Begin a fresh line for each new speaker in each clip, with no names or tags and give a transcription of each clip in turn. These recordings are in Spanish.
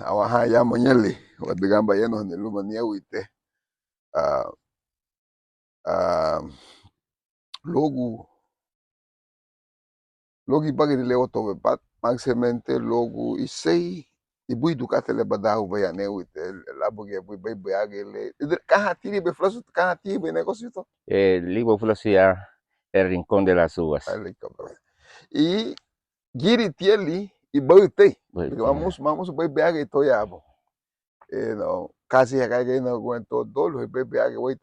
awaha ya monyeli wadigamba yeno ne luma ni awite uh, logo ibagi le oto bat maximamente logo isei ibu idukate le badau baya ne awite labo ge bu bay bayage le kahatiri be flasu kahati be negócio to
Libo Flosia, el rincón de las uvas.
e giri tieli e baute vamos bay bayage to yabo no kasi hakage no cuento dolo bay bayage wait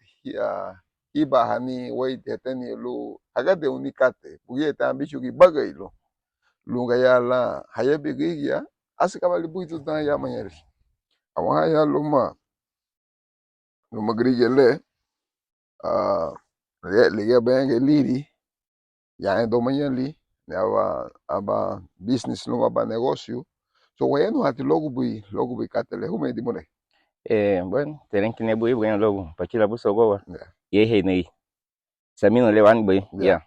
iba hani wait teni lu hagade unikate puye tambichu ki bagay lo lunga ya la haya bigi ya asikaba libuitu na ya manyeri awa ya luma grige le le ya benge liri ya ndo manyeli ne aba business luma ba negócio so wayeno hati logo bui katele hume di mone
Bueno, tienen que nebui bueno logo, pachila buso goa. Ye he nei. Samino le wan bui. Ya.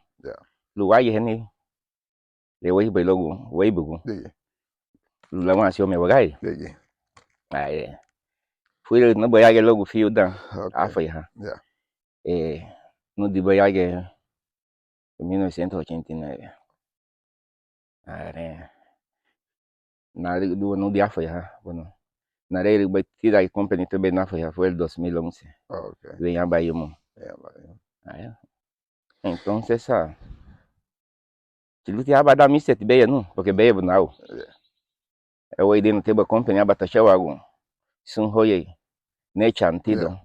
Lu wa ye nei. Le wai bui logo, wai bugu. Lu la wa sio me wagai. Ai. Fui no bui age logo fio dan. Afa ya. No di bui age 1989. Are. Na no di afa ya. Bueno. Na rei batida y company também na fue el 2011.
Okay.
Venha Bayumo. Entonces si luti aba da miset beya no, porque beya bunau. Eu ide no teba company aba tashawa agu. Sun hoye ne chantido.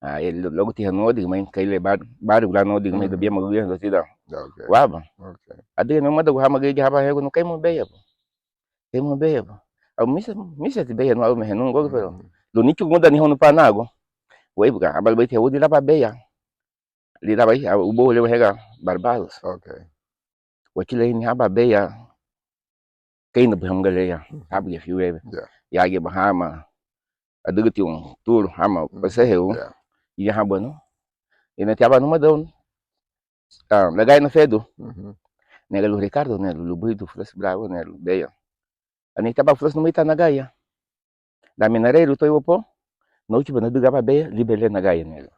Ele logo tinha no de mãe que ele baru lá no de mãe do bia maguia do tida. Waba. Ade no mada hama ge haba hego no kaimo beya. Kaimo beya. Au miset beya no au me não gogo pero. Do nicho gonda ni hono panago. Wei buka abal bait udi la beya. Li la bai ubo le hega Barbados.
Okay.
Wakile ni haba beya. Kaino bhamgale ya. Abi fi we. Ya ge bahama. Aduguti un tour hama paseheu. Ya haba no. Ina tiaba no madon. Lagay na fedo. Negalo Ricardo ne lubuido flas bravo ne beya. Ani tiaba flas no mita nagaya. Da minareiro to yopo. No tiba na dugaba beya libele nagaya ne.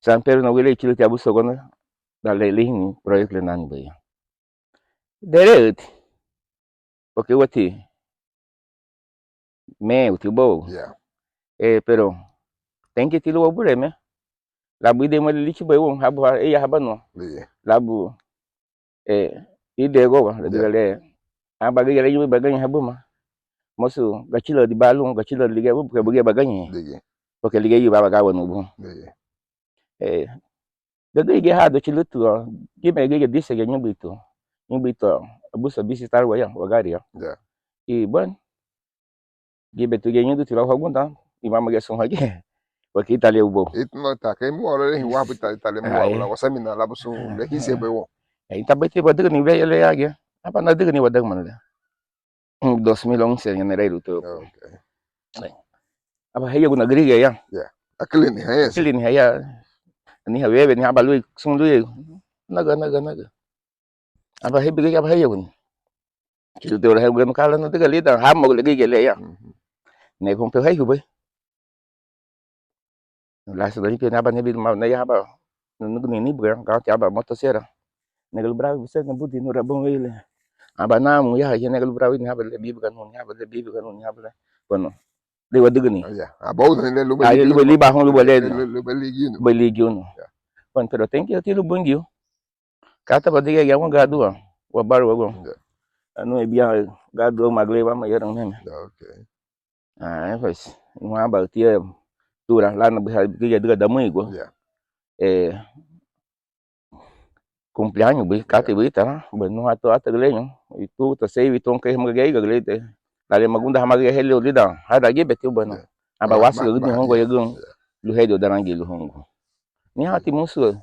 San Pedro na wile chile tiabu sogona. Da lelini proyecto nani beya. Deret. Porque wati me utibo. Pero tem que tilo obure me. Labu ide mo lichi boy won habu ya habano. Labu ide go wa le aba ge le baganye habu ma. Mosu gachilo di balun gachilo lige bu ke buge baganye. Porque lige yu baba ga wonu bu. Gege ge ha do chilo tu. Ge me ge disse ge nyubito. Nyubito abuso visitar wa ya wagari ya. E bon ge betu ge nyudu tilo hagunda. Imama ge son hage. Porque Italia ubo.
Itno ta ke mu ore hi wa bita Italia mu wa wasamina la busu le hise be wo.
Itabete badag ni be le yage. Apa na dig ni wadag man le. 2011 en enero to. Okay. Apa haya guna griga ya.
Akilini haya.
Akilini haya. Ni hawe ni abalu sun lu naga. Apa hebe ge apa haya gun. Kilo to ha gun kala no diga lida ha mo le ge le ya. Ne kon pe hay hu be. La so ni pe na ba ne bi ma na ya ba. No ni bra ga ti aba motosera. Negel bravo bisa na budi no rabon wele. Aba na mu ya negel bravo ni habale bibi kan ni habale. Bueno. De wadigni.
About le lu
li ba hon lu bale.
Lu beligino.
Beligino. Bueno, pero tem que tiro bungio. Kata badiga ya mo gadu wa bar wa go. Ano e bia gadu magle wa ma yerang meme.
Okay.
Pues no aba tie dura lá na diga da mãe go. Cumpleaños bi kati bi ta bueno ato atagleño y tú te sei viton que magay gaglete dale magunda hamagay helio lida hada gebeti bueno aba wasu gudni hongo yegun lu hedo darangi lu hongo ni hati musu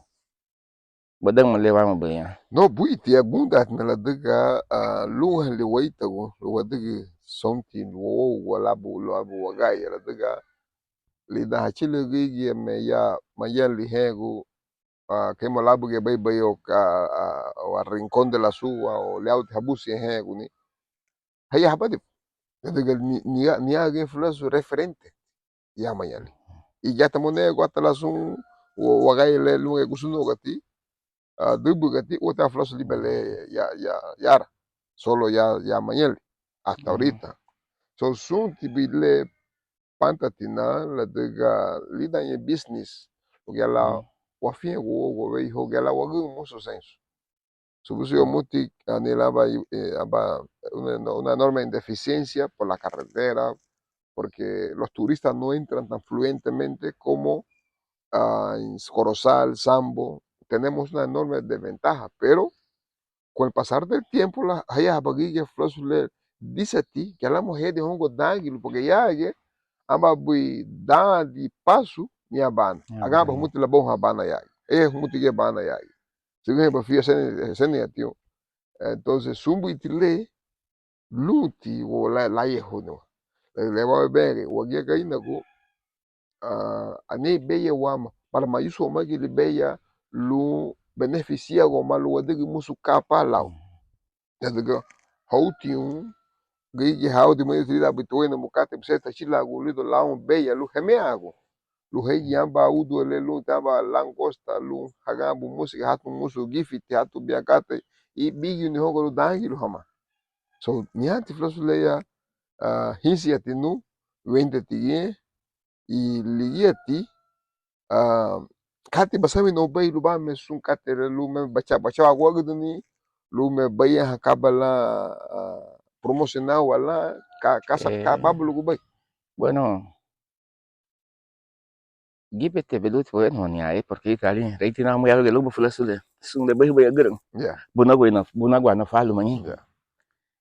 badang malewa mabaya
no buiti ya bunda na la diga lu le waita go lu diga something wo wala bu lu abu wagay la diga lida hachile gigi me ya mayali hego que malabu que bay o rincón de la suba o le auto habusi he guni haya habadi ni alguien influencer referente ya mayali y ya estamos nego hasta la sun o wagay le lu nge kusuno gati dubu gati otra influencer libele ya yara solo ya mayali hasta ahorita so sun tibile pantatina la dega lida ye business o la wafie wo we ho la wagu muso senso Subusiyo muti anhelaba una enorme deficiencia por la carretera, porque los turistas no entran tan fluentemente como en Corozal, Sambo. Tenemos una enorme desventaja, pero con el pasar del tiempo, la haya bagilla flosule dice a ti que la mujer de hongo dangilo, porque ya que ama bui da de passo minha bana. Agaba muito la bom habana ya. Muito que bana ya. Según el perfil sen tío. Entonces, sumbu itile luti o la yeho no. Le va a ver o ya que ina go ani beya wama para mayuso magi le beya lu beneficia go malu de musu kapa lao. Daga hauti gigi haudi mo itile bitwena mukate pseta chila go lido lao beya lu hemeago. Lu heji amba udu le lu taba langosta lu hagambu musi hatu musu gifiti hatu biakate i bigi ni hogo lu dangi lu hama. So nianti flosuleya hinsi atinu wende tiye i lieti kati basami no bay lu ba me sun kate lu me bacha agwa ni lu me baya hakabala promocional wala kasa kababu lu bay.
Bueno, gipete belut poen honia porque kali reiti na mo yalo de lubu flasule sun de bay gerang. Bunagwa na falo mani.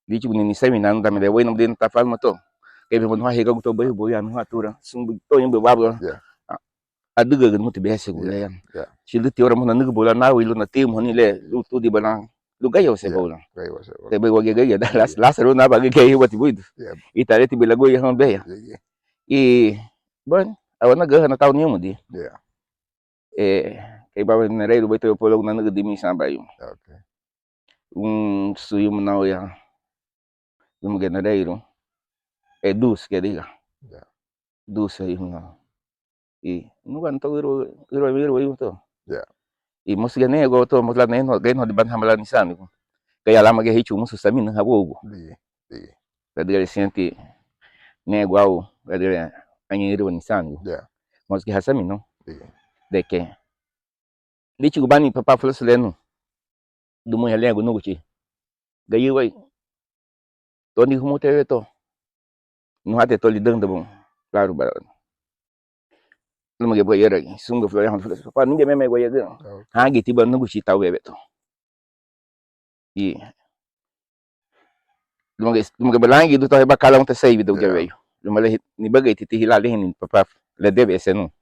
Dici ni seminar da me de bueno de ta falma to ke be mo ha hega to bay boya no atura sun to yimbe bablo aduga gan muti bese gula yan shilu ti ora mo na nugo bola na wilu na tim honi le lu tu di balang lu gayo se bola te be wage gaya da las ro na ba ge wati buid itare ti belago ya han be ya e bon awana ga na taw ni mo di ke ba na re lu beto polo na nugo di mi samba yu suyu mo na ya um genereiro dus que diga dus aí no y no kan to iro to y mos gane go to mos la no di ban hamala ni sami ko kaya lama ge hichu mos sami na habogo kadire senti ne guau kadire anyiro ni sami mos ge hasami no de que lichi bani papa flos leno dumo ya lego no guchi gayi wai to ni humo te to no hate to lidang bom claro ba luma ge boyera sungo flo ya flos pa ninge meme go yega ha ge tiba no guchi tawe beto y luma ge balangi do to ba kala unta sei do ge veio luma le ni bagay titi hilali ni papa le debe ese no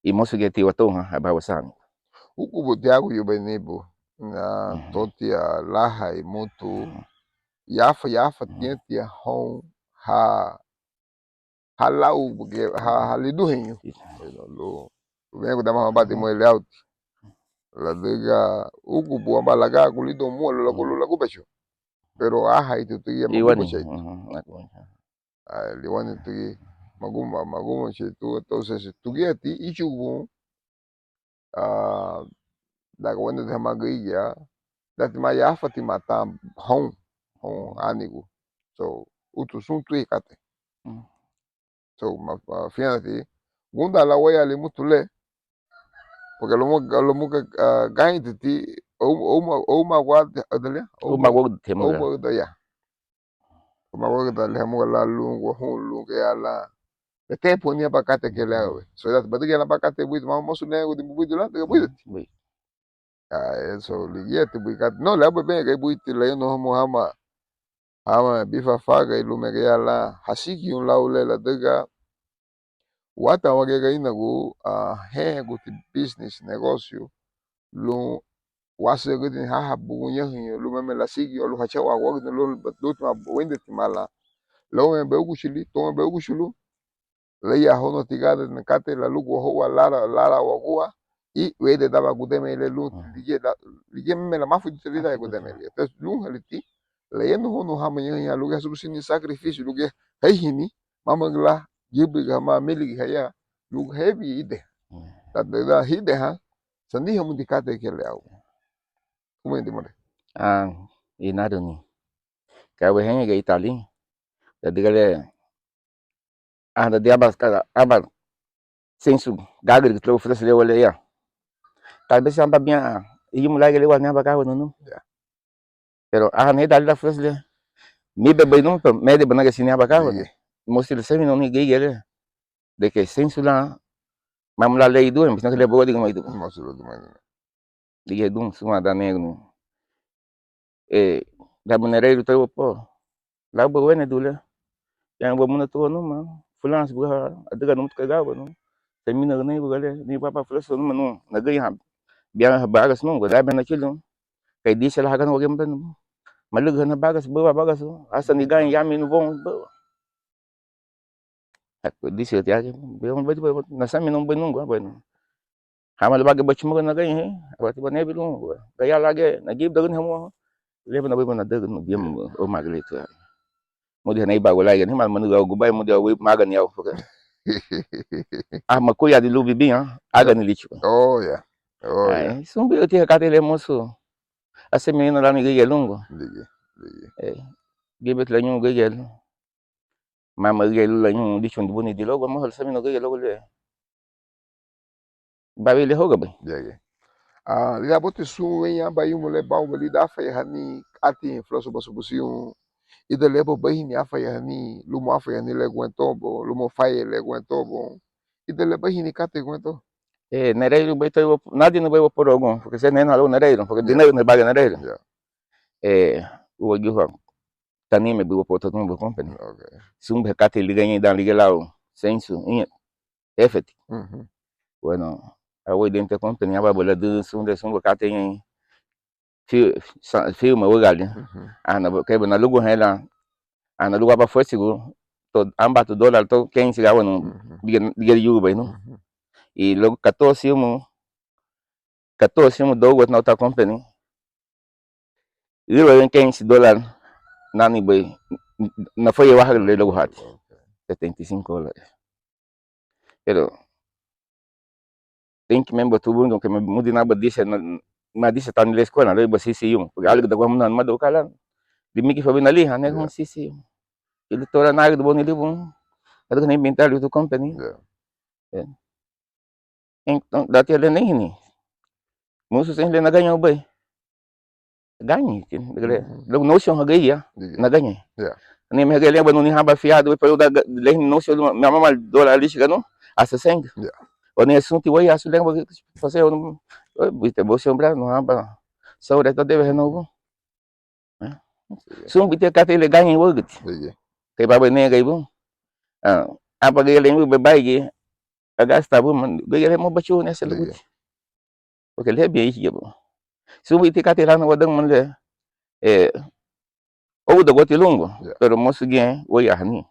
y mosu ge ti wato ha ba wasan
huku botiago yo benebo na totia laha e moto yafa tientia hon ha lau porque ha lidu henyo lo vengo da mama bate mo ele out la dega huku bo balaga kulido mo lo la kubecho pero aha itu tuya magumo chay liwani tuya magumo chay tu entonces tugiati ichugo daga wanda de magaya dat ma yafa ti mata hon anigo so utu sun tu ikate so fíjate gunda la waya le mutule porque lo mo gain ti o ma wad adale
o ma wad te mo
da ya o ma wad da le mo la lungo hon lungo ya la te ponia bakate que le so dat badige la bakate buit ma mo sune go di buit la te buit eso ligiete buikat no la bebe ga buit le no mo ama bifa faga ilume ga la hasiki un laule la dega wata wage ga inago he go ti business negócio lo wase go ti ha bu nya lu me la sigi lu hacha wa go lo do ma wende ti mala lo me be gushili to me be gushulu le ya hono tigada ne kate la lugo ho lara wa goa y wede daba gudeme le lu lige me la mafu di salida gudeme le entonces lu haliti leyendo no hamanyan ya lugar solução sacrifício lugar hini mamangla gibiga ma meligi haya lugar heavy ide da hide ha sandi hamu dikate ke leau como é de mole
e nada ni kawe henge ga itali da digale da diabas kada abar sensu gagar que trouxe frase olha aí talvez samba bem e mulher ele vai nem abacar não pero ne dali da frase mi bebe não me de banaga sini abacar mostri semi não ninguém ele de que sensu lá mamula lei do mas não ele boa diga mais do diga dum suma da negro da bonereiro teu pô lá boa né dula yang boa muna tu não mano fulano boa ada não cagava não termina nem boa nem papa frase não na ganha biar bagas não gua bem naquilo kay di sila hagan wag yung malughan na bagas bawa bagas asa ni ganha yami no bom at di sila tiya biar ba nasa mi nung banung gua bueno hamal bagay ba chimo na ganha abati ba nebi nung kaya lagi nagib dagan hamo leba na ba na dagan no biam o magalito mo di na iba wala yan himal manugaw gubay mo di awi magan yaw makuya di lubi bing aga ni licho
oh yeah
sumbi uti katile moso ase menino lá no Guilherme Gibet lá no Guilherme mama Guilherme lá no dicho de bonito logo mas sabe no Guilherme logo le babi le hoga bem
liga bote su em abayu mole bau bali da fa hani ati floso baso busiun ida lebo bahini afa hani lumo afa hani le guentobo lumo faye le guentobo ida le bahini kate guento
nereiro beito nada no bebo por algum porque se nem alô nereiro porque dinheiro no baga nereiro o giho tani me bebo por todo mundo company sum bekate liga em dan liga lá senso em effect bueno awoi dentro company aba bola de sum bekate em filme o galho na que na lugo hela na lugo aba foi seguro to amba to dólar to quem se gava no diga yuba no e logo 14 do outro na outra company eu em $15 nani boy na foi eu hagle logo hat $75 pero tem que member tu bun que me mudi na badisa na disa tan le escola le ba sisi yung porque algo da guam na mado kala di mi que foi na liha né com sisi ele tora na do boni libum ada nem inventário do company então dati ele nem ni musu sem le na ganha o boy ganhe logo não se honra na ganhe nem me regalei ba no haba fiado para eu da le não se minha mama $1 ali chegando a 60 o nem assunto eu acho lembra fazer eu viste você ombra no haba sobre todo deve renovo sum bite kate le ganhe wogut kay baba ne gay bum apa gay le be bayge agasta bum gay mo bachu ne selu porque le bem isso bum sum bite kate lá no wadang man le ou da goti longo pero mosu gen o ya ni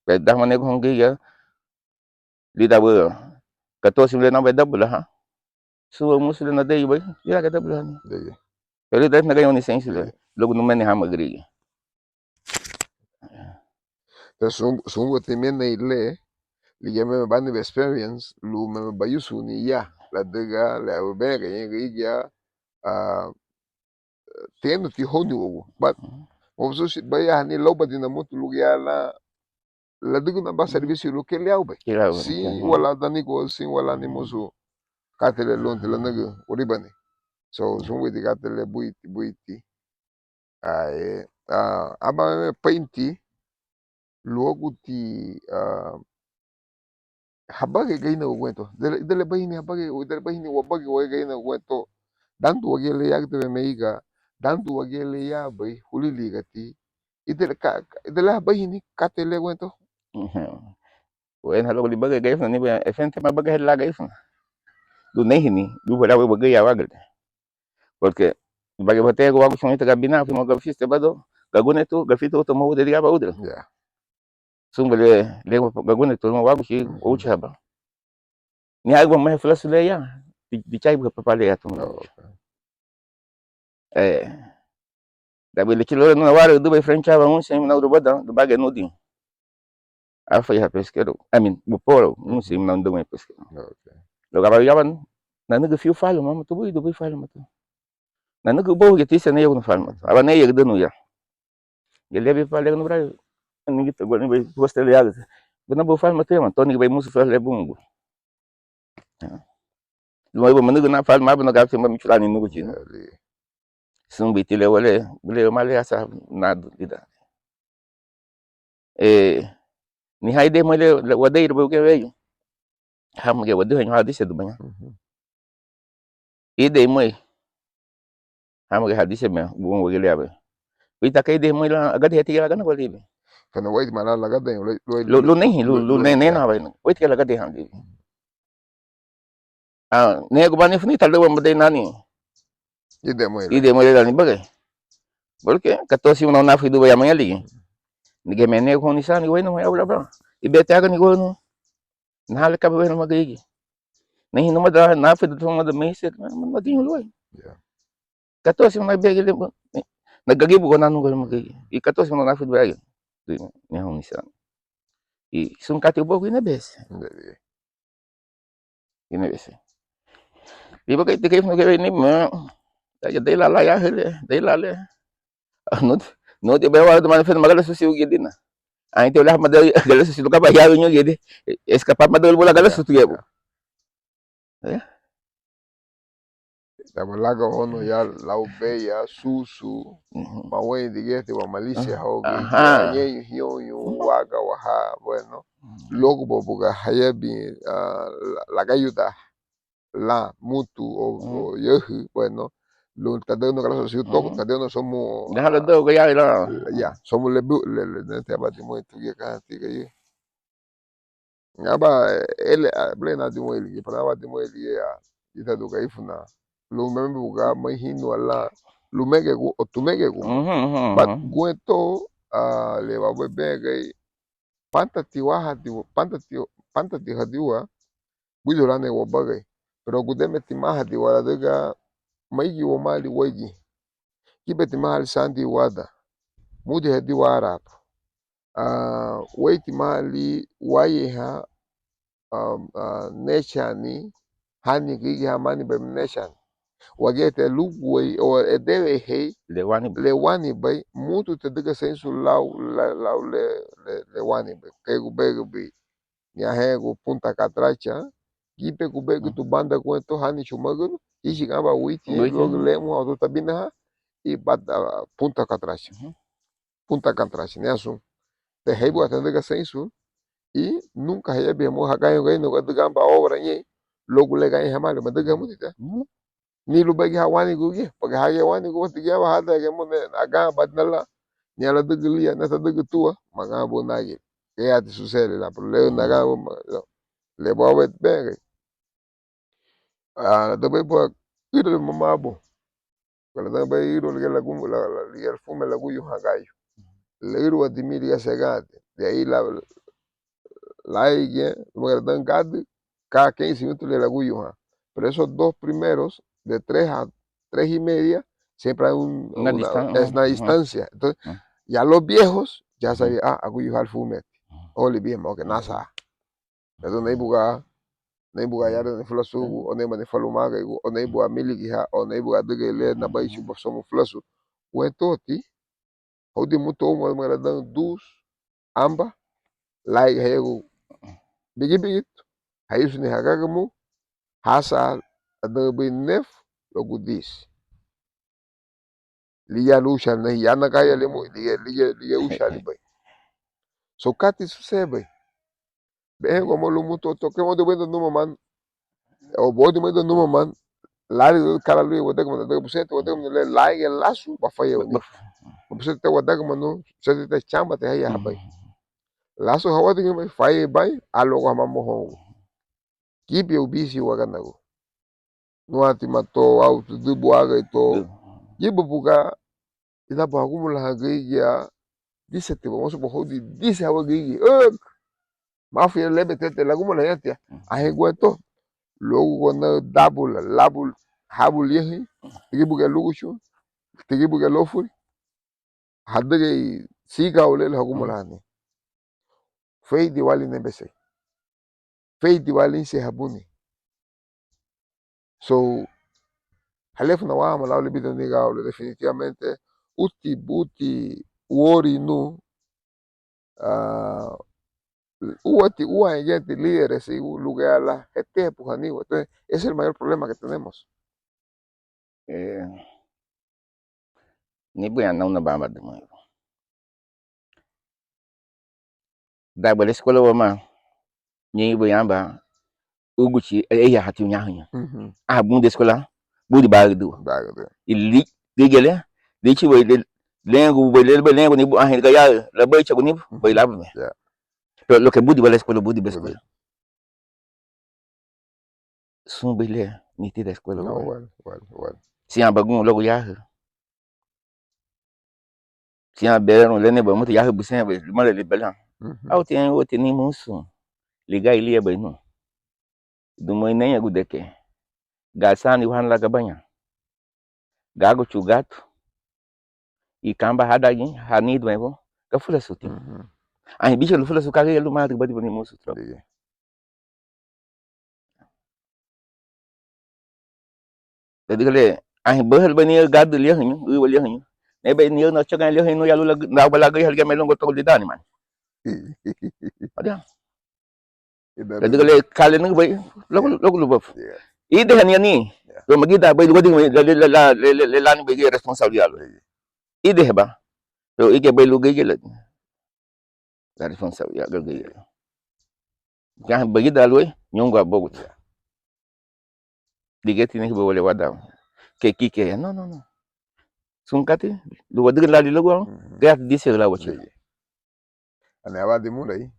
be da man ne ko gay ya lida bo 14 le na be double ha so mosu le na dei boy ya ka double ni pero deve na ganho ni sense le logo no men ha magri
sum temen ile liga me bani experience lu me bayusu ni ya la dega la be ga tendo ti honu but obso si baya ni loba dina motu lugia la digo na ba serviço lu que liau be sim wala dani ko sim wala ni mosu katele lon tele naga oribani so zumwe di katele buiti aba painti logo ti habage gaina uwento dele bahini habage dele bahini wabage wa gaina uwento dantu wagele yakte meiga dantu wagele ya bai hulili gati idele bahini katele uwento
bueno logo libaga gay ni ba efente ma baga la gay do nem ni do wala we baga ya wagal porque baga bate go wago sonita gabina fi mo gafiste bado gagune tu gafito to mo de gaba udra sumbele le gagune to mo wago shi o chaba ni algo mais flash le ya di chai ba papale ya to Tapi le kilo no wara do be frente ava um sem na do badão do bague no din. A foi a pesqueiro. I mean, before um sem na do me pesqueiro.
Okay.
Lo gaba yaban na nega fio falo mama to do be falo mata. Na nega bo ge tisa ne no falo mata. Aba ne ye do no ya. Ele be falo no Brasil. Ninguém to go ne be posta le yaga. Bana bo falo mata man, to ni be musu falo le bungo. Lo bo manugo na falo maba no gaba sem me chula ni no gino. Sum be tile wale, bele male asa nada lida. Ni haide mole wadai do ge weyo. Ham ge wadai no hadise do banya. Ide moy. Ham ge hadise me bu wo ge lebe. Ita kay de moy la agad heti la gana wali be.
Kana wait mana la gada
Lo ne na ba. Wait ke la gada ham di. Ne go bani funi tal do mbade nani. Ide moy la ni bagay. Porque 14 una na fi do ya mali. Ni ge mene ko ni sa ni weno mo awla ba. Ibe ta ga ni go no. Na la ka ba no magay. Ni no mada na fi do mo da mese man magin lo. 14 una be ge nagagibo ko nanu ko magay. 14 una na fi do ya. Ni ho ni sa. I sun kati bo ko ina bes. Ina bes. Iba kay tikay no kay ni ma. Kaya dai la ya hele, dai la le. No te veo a tomar enferma gala susi ugedi na. Ai te olhar madal gala susi do kaba ya nyo gedi. Escapar madal bola gala susi gebo.
Tabalaga ono ya laube ya susu. Mawe digete wa malicia hoge. Anye hiyo waga waha bueno. Logo bobuga hayabi la gayuda la mutu o yehu bueno. Lo tadeno gracias a Dios tadeno somos
déjalo do que
ya somos le te abati muito que cante que ngaba ele blena di mo ele para abati mo ele ya ita do kai funa lo membe buga mahino ala lo mege go otumege go but gueto le ba bebe pantati wahati pantati hadiwa bujorane wo bagay pero gudeme timahati wala daga maigi wo mali waji kibeti mahali sandi wada mudi hadi warap waiti mahali wayeha neshani hani gigi hamani bem neshan wagete lugway o edewe hei lewani bay mutu te diga sensu lau le wani bay kegu begu bi nyahego punta catracha gipe kubegu tu banda kwento hani shumagunu ishi kamba witi log lemu auto tabina e bada punta catracha né assunto te heibo atendega sensu e nunca recebe mo haganho ganho no gamba obra nhe logo lega em ramalo mas diga muito tá ni lu bagi hawani gugi porque hage wani go tiga wa hada ke mo aga badnala ni ala diga na ta diga tua maga bo nage que ya te sucede la problema naga le bo wet bege da be bo iro mamabo quando da be iro la gumbo la el fume la guyo hagayo le iro adimiri ya segade de ahí la ella, dan gad, cada 15 minutos le la guyo. Pero esos dos primeros, de 3 a 3:30, siempre hay una distancia. Entonces, ya los viejos, ya sabían, aguyo al fumet. Oli bien, que nasa. Entonces, no hay buga ya de flasu, o no hay falumaga, o no hay buga miligia, o no hay buga de que le na bai chupa somos flasu. O entonces, o de muito homo, dan dus, amba, like, hego, bigit hayusu ni hagagamu hasa adabe nef logo 10 liya lusha na yana kaya lemo liya usha ni bay so kati susebe be como lo muto to que mo de vendo no man o bodi mo de no man lari do kala lui wada como de pusete wada como le lai el lasu ba faye ni pusete wada como no se te chamba te haya bay lasu hawadi ngi faye bay alo ko mamo ho kipi ubisi waganago nuati mato auto de boaga e to yibu buga ila ba gumula hagi ya dise te vamos a hodi dise hawa gigi mafi lebe tete la gumula yatia ahe gueto logo na double labul habul yehi tigibu ga lugushu tigibu ga lofuri hadde siga olele hagumulani fei diwali nebese fei diwali se habuni so halef na wama la ole bido niga ole definitivamente uti wori nu uwa gente líderes y lugar la gente pujaniwa. Entonces ese es el mayor problema que tenemos.
Ni buya na bamba de mo. Da ba escola wa ma ni buya ba uguchi ya hatu nyahanya. Bun de escola budi bagdu. Ili digele di chi we lengo we lengo ni bu ahin ga ya la ba chagu ni ba la me. Lo que budi ba escola budi ba escola. Sun bele ni ti da escola.
No, well.
Si abagun logo ya. Si abero le ne ba mutu ya busen ba mala le belan. Au tem o teni musu. Liga ili ba no. Du mo nem ya gudeke. Gasani wan la gabanya. Gago chugato. E kamba hadagin hani do ka fula suti. Ai bicho lu fula sukari lu ma ba di bani musu tro. Jadi kale ai behel bani gad li hanyu, u li hanyu. Ne be ni no chagan li hanyu ya lu na bala ga halga melongo to di dani man. Ada. Jadi kale kale nang bay logo lu bof. Ide han yani. Lo magida bay godi la ni be responsabilidad. Ide ba. Lo ike bay lu gege la responsabilidad gege. Yang bagida lu nyonga bogut. Digeti ni bo le wada. Ke kike no. Sungkati lu wadu la di logo. Gat dise la wachi.
Ane abadi mulai.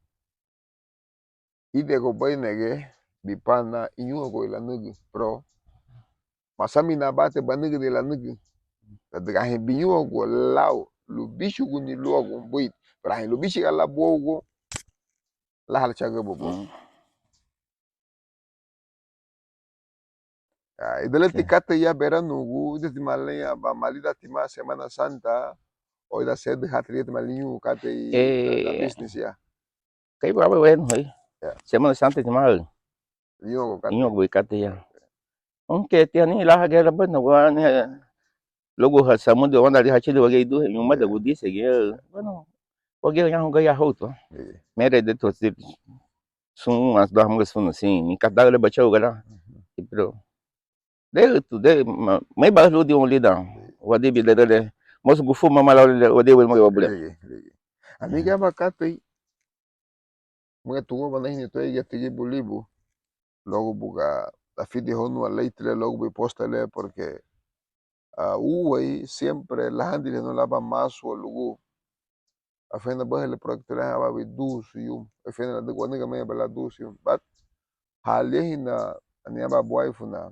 Ide ko bay nege bipana inyo ko ila nugu pro. Masami na bate banugu de la nugu. Tadga he binyo ko lao lu bishu guni logo boy. Pra lu bishi ala bogo la hal chaga bobo. Idalati kata ya bera nugu de malaya ba malida tima Semana Santa o da sed hatriet malinyu kata da business ya.
Kai ba wen hoy. Semana Santa tima inyo ko kata ya. Onke tiani la ga la ban wa ne logo ha samundo wanda di hachi de wage du nyuma da gudi sege. Bueno, wage yang ga ya hoto. Mere de to sun as da hamga sun assim, ni kada le bachau gala. Pero de mai ba lu di on lida. Wadi bi de mos gufu mama la wadi wel mo bule.
Amiga bakate mga tungo ba nahin ito ya tigi bulibu. Logo buga la fide honu a leitre logo bi postale porque uway siempre la handile no lava más o lugu. Afena ba le proyecto la ba bi dusium. Afena de waniga me ba la dusium. But halehina ani ba boyfuna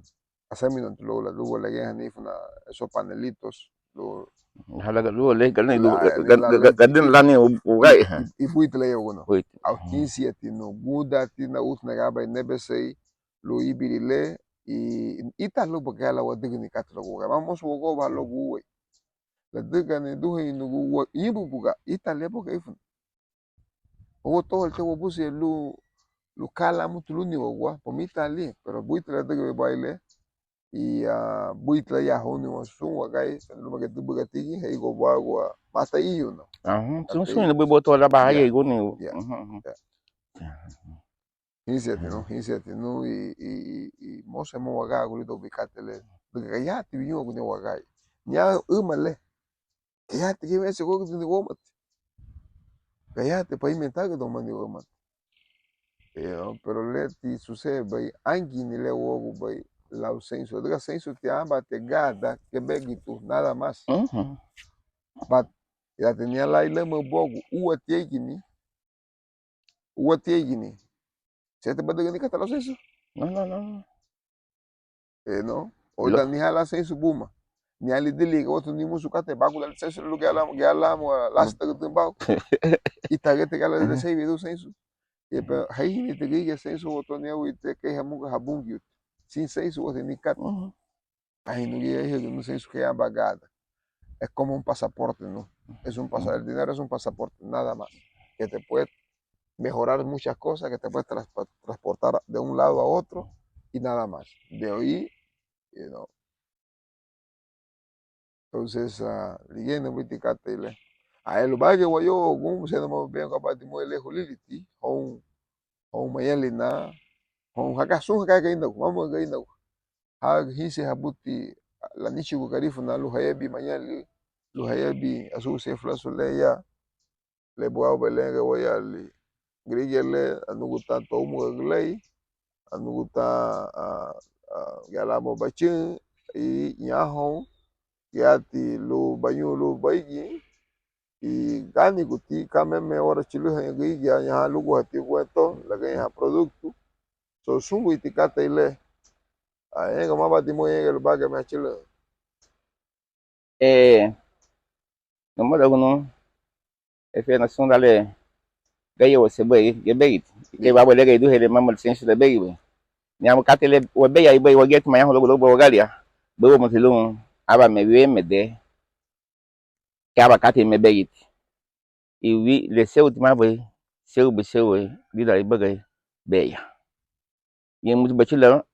asami no lo la lugo la hanifuna esos panelitos lo
halaga lu le galne lu gadin lani ugai
ibuitle uno au 15 no guda tina usna gaba nebesei lo ibirile y italo porque ala wadigni katlo go vamos go ba lo go la diga ne duhe no go ibu buga itale porque ifun o todo el tiempo busi lu kala mutulu ni go po mitali pero buitle de baile y buitla ya honi wa sun wa gai lu ma gedu buga tigi he go wa mata iyo no
sun bu boto la ba ye go ni
hinsete no y mose mo wa ga go do bikatele buga ya ti yo go ne wa gai nya umale ya ti ge se go ni go mat ya te pa inventar go mani go mat pero le ti sucede bai angi ni le wo bai la ausencia de ascenso te amba te gada que begitu nada más but ya tenía la ile mo bogu uwa tiegini se te bade ni kata la ascenso
no
no o da ni hala ascenso buma ni ali dili que otro ni musu kate bagu la ascenso lo que hablamos last de bagu y tagete que la de sei do ascenso e pe hai ni te que ascenso otro ni o te que hamuga habungi sin ascenso o ni kata. Ay, no sé si es bagada. Es como un pasaporte, ¿no? el dinero es un pasaporte, nada más, que te puede mejorar muchas cosas, que te puede transportar de un lado a otro y nada más. De ahí, you know. Entonces, leyendo miticate ile. A él va que yo gum se no bien capaz de muy lejos liliti, on mayali na, on hakasun hakainda, vamos gainda. Ha hisi habuti la nichi bukarifu na luhayebi mayali, luhayebi asu se flaso leya, le boa belenge wayali. Grigele anuguta tomu glei, anuguta galamo bachin i nyahon yati lu banyu lu baigi y gani guti kame me ora chilu hengi ya nya lugu hati cuento la que ya producto so sungu itikata ile a kama bati mo el baga me chilu
No modo uno, efe na son dale, gaya o sebe, gebeit, ke ba wele gaidu hele mamal sensu de beibe. Nyam katele o beya ibe o get ma ya holo go galia. Bo mo tilun, aba me we me de, ke aba kate me beit. Iwi le seu ti ma be, seu be seu di da ibe gay beya. Yen mutu bachila,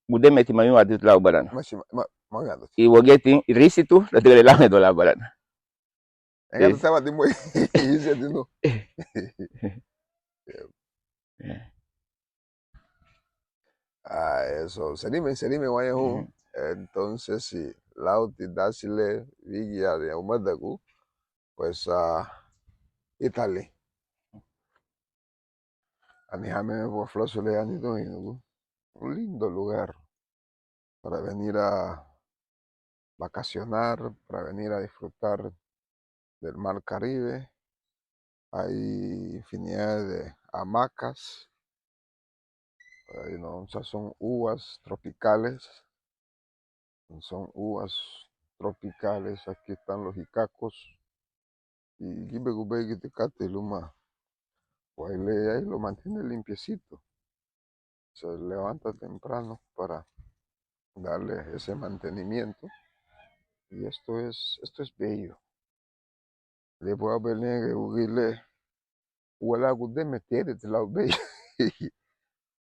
bude meti ma yu adit la baran.
mashi ma gado
I wo geti risitu, la de la me do la baran.
engata taba di mo yize di no eso serime waya hu entonces si lauti dasile vigia de umadagu pues Italy anihame por flosole anido un lindo lugar para venir a vacacionar, para venir a disfrutar del mar Caribe. Hay infinidad de hamacas, o sea, son uvas tropicales. Aquí están los icacos y Gibegubegi Tecate Luma, pues ahí lo mantiene limpiecito. Se levanta temprano para darle ese mantenimiento y esto es bello. Le voy a venir a ugile wala gudeme tede tilau bei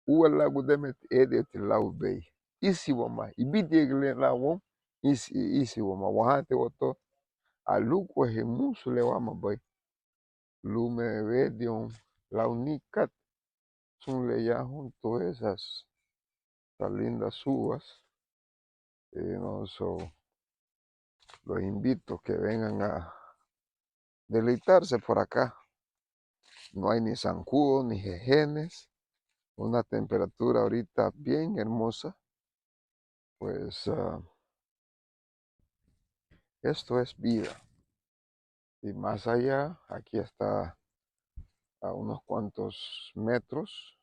wala gudeme tede tilau bei isi wama ibidegle la wom isi wama wahate woto aluko he musu le wama bai lume vedium la unicat son le ya junto esas lindas uvas no, so, los invito que vengan a deleitarse por acá. No hay ni zancudo ni jejenes, una temperatura ahorita bien hermosa, pues esto es vida. Y más allá, aquí está a unos cuantos metros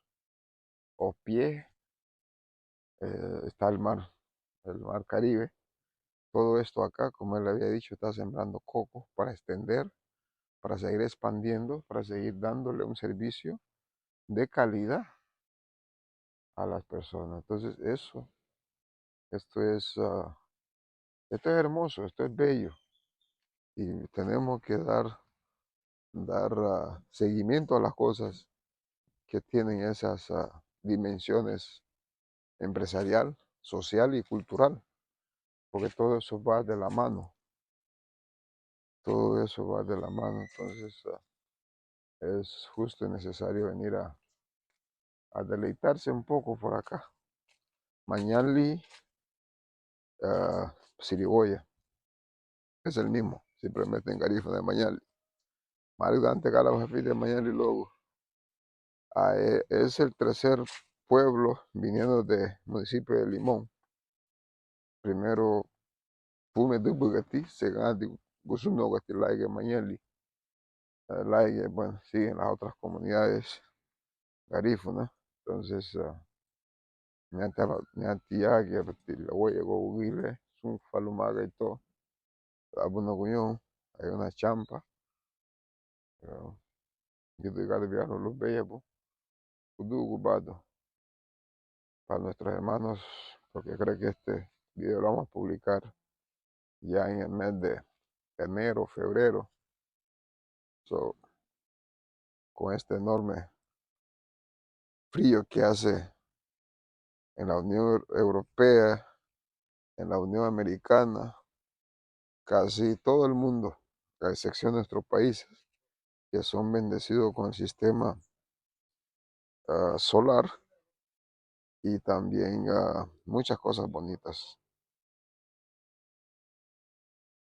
o pie, está el mar Caribe. Todo esto acá, como él había dicho, está sembrando coco para extender, para seguir expandiendo, para seguir dándole un servicio de calidad a las personas. Entonces esto es hermoso, esto es bello. Y tenemos que dar seguimiento a las cosas que tienen esas dimensiones empresarial, social y cultural, porque todo eso va de la mano, todo eso va de la mano. Entonces es justo y necesario venir a deleitarse un poco por acá. Mañali, Siriboya, es el mismo, simplemente en Garifa de Mañali. Marigante Calabajafi de Mañali luego. Es el tercer pueblo viniendo del municipio de Limón. Primero, Pume de Bugatti, Segandi, Gusuno, Guatilaiga, Mañali. Laiga, bueno, siguen las otras comunidades garífunas. Entonces, Ñantiague, la huella, Gouguile, Sun Falumaga y todo. Abuno Guñón, hay una champa. Yo estoy viajando los bellebos, Kudu Gubado, para nuestros hermanos, porque creo que este video lo vamos a publicar ya en el mes enero, febrero. So, con este enorme frío que hace en la Unión Europea, en la Unión Americana, casi todo el mundo, a excepción de nuestros países, que son bendecidos con el sistema solar y también muchas cosas bonitas.